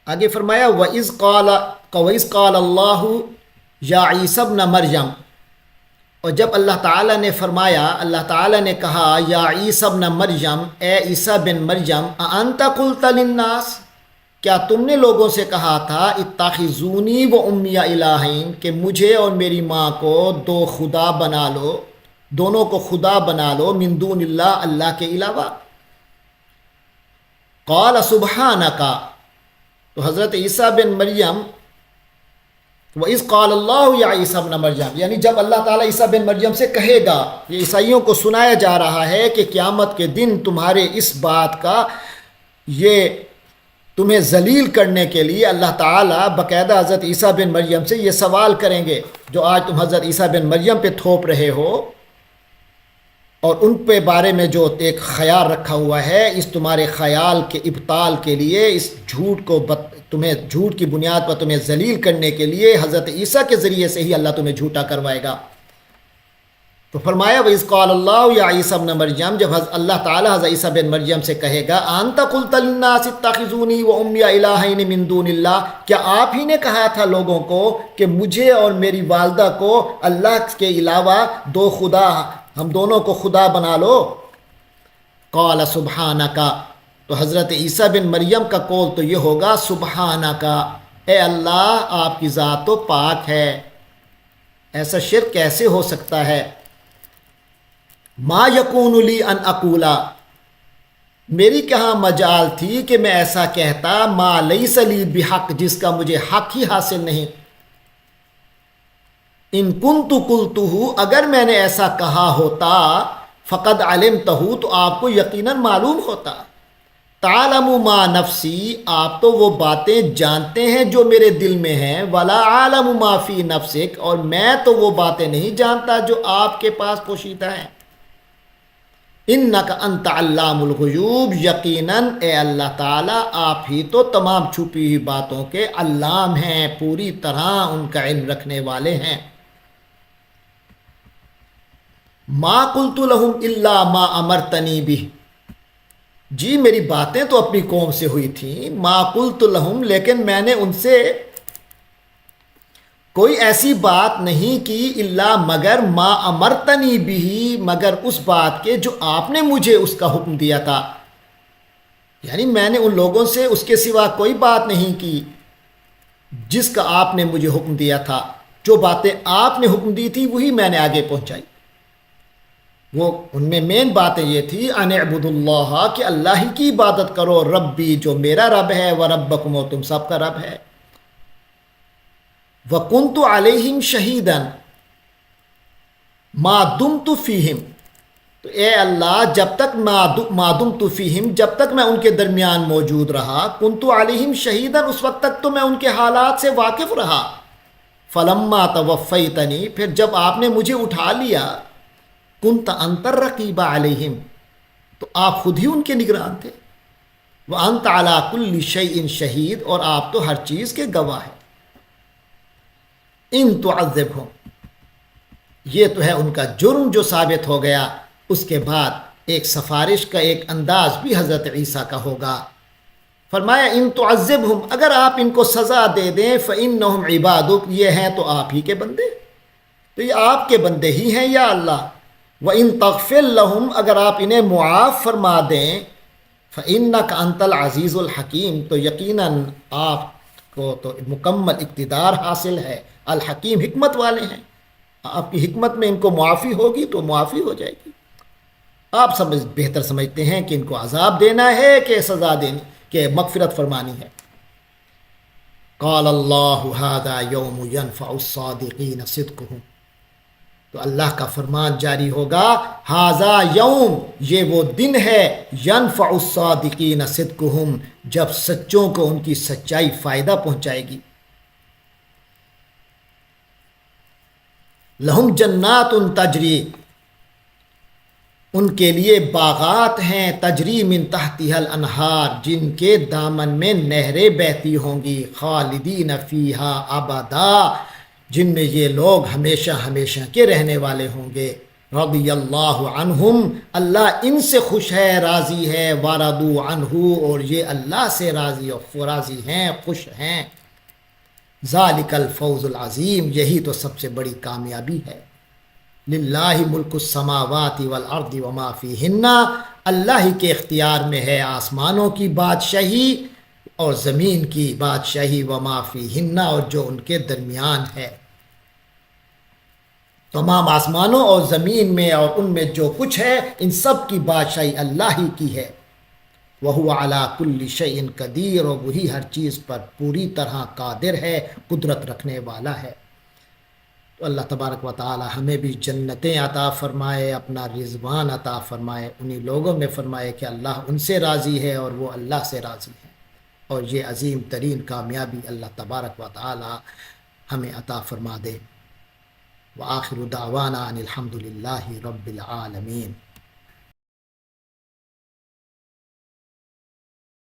آگے فرمایا وَإِذْ قَالَ اللَّهُ يَا عِيسَى ابْنَ مَرْيَمَ، اور جب اللہ تعالیٰ نے فرمایا، اللہ تعالیٰ نے کہا یا عیسیٰ ابن مریم، اے عیسیٰ بن مریم، اَأَنْتَ قُلْتَ لِلنَّاسِ، کیا تم نے لوگوں سے کہا تھا اتخذونی و امی الہین، کہ مجھے اور میری ماں کو دو خدا بنا لو، دونوں کو خدا بنا لو، من دون اللہ، اللہ کے علاوہ. قال سبحانک، تو حضرت عیسیٰ بن مریم، وَإِذْ قَالَ اللَّهُ يَا عِيسَى ابْنَ مَرْيَمَ، یعنی جب اللہ تعالیٰ عیسیٰ بن مریم سے کہے گا، یہ عیسائیوں کو سنایا جا رہا ہے کہ قیامت کے دن تمہارے اس بات کا، یہ تمہیں ذلیل کرنے کے لیے اللہ تعالیٰ باقاعدہ حضرت عیسیٰ بن مریم سے یہ سوال کریں گے جو آج تم حضرت عیسیٰ بن مریم پہ تھوپ رہے ہو، اور ان پہ بارے میں جو ایک خیال رکھا ہوا ہے، اس تمہارے خیال کے ابطال کے لیے، اس جھوٹ کو تمہیں جھوٹ کی بنیاد پر تمہیں ذلیل کرنے کے لیے حضرت عیسیٰ کے ذریعے سے ہی اللہ تمہیں جھوٹا کروائے گا. تو فرمایا وَإِذْ قَالَ اللَّهُ يَا عِيسَى ابْنَ مَرْيَمَ، جب اللہ تعالیٰ حضرت عیسیٰ بن مریم سے کہے گا أَنْتَ قُلْتَ لِلنَّاسِ اتَّخِذُونِي وَأُمِّيَ إِلَٰهَيْنِ مِن دُونِ اللَّهِ، کیا آپ ہی نے کہا تھا لوگوں کو کہ مجھے اور میری والدہ کو اللہ کے علاوہ دو خدا، ہم دونوں کو خدا بنا لو. قال سبحانک، تو حضرت عیسیٰ بن مریم کا قول تو یہ ہوگا سبحانک، اے اللہ آپ کی ذات تو پاک ہے، ایسا شرک کیسے ہو سکتا ہے. ما یکون لی ان اقولا، میری کہاں مجال تھی کہ میں ایسا کہتا، ما لیس لی بحق، جس کا مجھے حق ہی حاصل نہیں. ان کنت قلتہ، اگر میں نے ایسا کہا ہوتا، فقد علمتہ، تو آپ کو یقیناً معلوم ہوتا. تعلم ما نفسی، آپ تو وہ باتیں جانتے ہیں جو میرے دل میں ہیں، ولا عالم ما فی نفسک، اور میں تو وہ باتیں نہیں جانتا جو آپ کے پاس پوشیدہ ہیں. انک انت علام الغیوب، یقیناً اے اللہ تعالیٰ آپ ہی تو تمام چھپی ہوئی باتوں کے علام ہیں، پوری طرح ان کا علم رکھنے والے ہیں. ما قلت لہم الا ما امرتنی بہ، جی میری باتیں تو اپنی قوم سے ہوئی تھیں، ما قلت لہم، لیکن میں نے ان سے کوئی ایسی بات نہیں کی، الا مگر ما امرتنی بھی، مگر اس بات کے جو آپ نے مجھے اس کا حکم دیا تھا. یعنی میں نے ان لوگوں سے اس کے سوا کوئی بات نہیں کی جس کا آپ نے مجھے حکم دیا تھا. جو باتیں آپ نے حکم دی تھی وہی میں نے آگے پہنچائی. وہ ان میں مین باتیں یہ تھی ان اعبدوا اللہ، کہ اللہ ہی کی عبادت کرو، ربی جو میرا رب ہے، و ربکم، اور تم سب کا رب ہے. وَكُنْتُ عَلَيْهِمْ شَهِيدًا مَا دُمْتُ فِيهِمْ، تو اے اللہ جب تک ما دمت فیہم، جب تک میں ان کے درمیان موجود رہا، كُنْتُ عَلَيْهِمْ شَهِيدًا، اس وقت تک تو میں ان کے حالات سے واقف رہا. فَلَمَّا تَوَفَّيْتَنِي، پھر جب آپ نے مجھے اٹھا لیا، كُنْتَ أَنْتَ الرَّقِيبَ عَلَيْهِمْ، تو آپ خود ہی ان کے نگران تھے. وَأَنْتَ عَلَى كُلِّ شَيْءٍ شَهِيدٌ، اور آپ تو ہر چیز کے گواہ ہیں. ان تعذبہم، یہ تو ہے ان کا جرم جو ثابت ہو گیا. اس کے بعد ایک سفارش کا ایک انداز بھی حضرت عیسیٰ کا ہوگا. فرمایا ان تعذبہم، اگر آپ ان کو سزا دے دیں، فإنہم عبادک، یہ ہیں تو آپ ہی کے بندے، تو یہ آپ کے بندے ہی ہیں یا اللہ. وإن تغفر لہم، اگر آپ انہیں معاف فرما دیں، فإنک انت العزیز الحکیم، تو یقیناً آپ کو تو مکمل اقتدار حاصل ہے، الحکیم، حکمت والے ہیں. آپ کی حکمت میں ان کو معافی ہوگی تو معافی ہو جائے گی. آپ بہتر سمجھتے ہیں کہ ان کو عذاب دینا ہے کہ سزا دینی، کہ مغفرت فرمانی ہے. قال اللہ ھذا یوم ینفع الصادقین صدقہم، تو اللہ کا فرمان جاری ہوگا، ھذا یوم، یہ وہ دن ہے، ینفع الصادقین صدقہم، جب سچوں کو ان کی سچائی فائدہ پہنچائے گی. لہم جنات تجری، ان کے لیے باغات ہیں، تجری من تحتها الانہار، جن کے دامن میں نہریں بہتی ہوں گی، خالدین فیہا ابدا، جن میں یہ لوگ ہمیشہ ہمیشہ کے رہنے والے ہوں گے. رضی اللہ عنہم، اللہ ان سے خوش ہے، راضی ہے، ورضوا عنہ، اور یہ اللہ سے راضی ہیں، خوش ہیں۔ ذالک الفوز العظیم، یہی تو سب سے بڑی کامیابی ہے۔ للہ ملک السماوات والارض وما فیہن، اللہ ہی کے اختیار میں ہے آسمانوں کی بادشاہی اور زمین کی بادشاہی، وما فیہن، اور جو ان کے درمیان ہے۔ تمام آسمانوں اور زمین میں اور ان میں جو کچھ ہے، ان سب کی بادشاہی اللہ ہی کی ہے۔ وَهُوَ عَلَى كُلِّ شَيْءٍ قدیر، اور وہی ہر چیز پر پوری طرح قادر ہے، قدرت رکھنے والا ہے۔ تو اللہ تبارک و تعالی ہمیں بھی جنتیں عطا فرمائے، اپنا رضوان عطا فرمائے، انہی لوگوں میں فرمائے کہ اللہ ان سے راضی ہے اور وہ اللہ سے راضی ہے، اور یہ عظیم ترین کامیابی اللہ تبارک و تعالی ہمیں عطا فرما دے۔ وآخر دعوانا ان الحمد للہ رب العالمین۔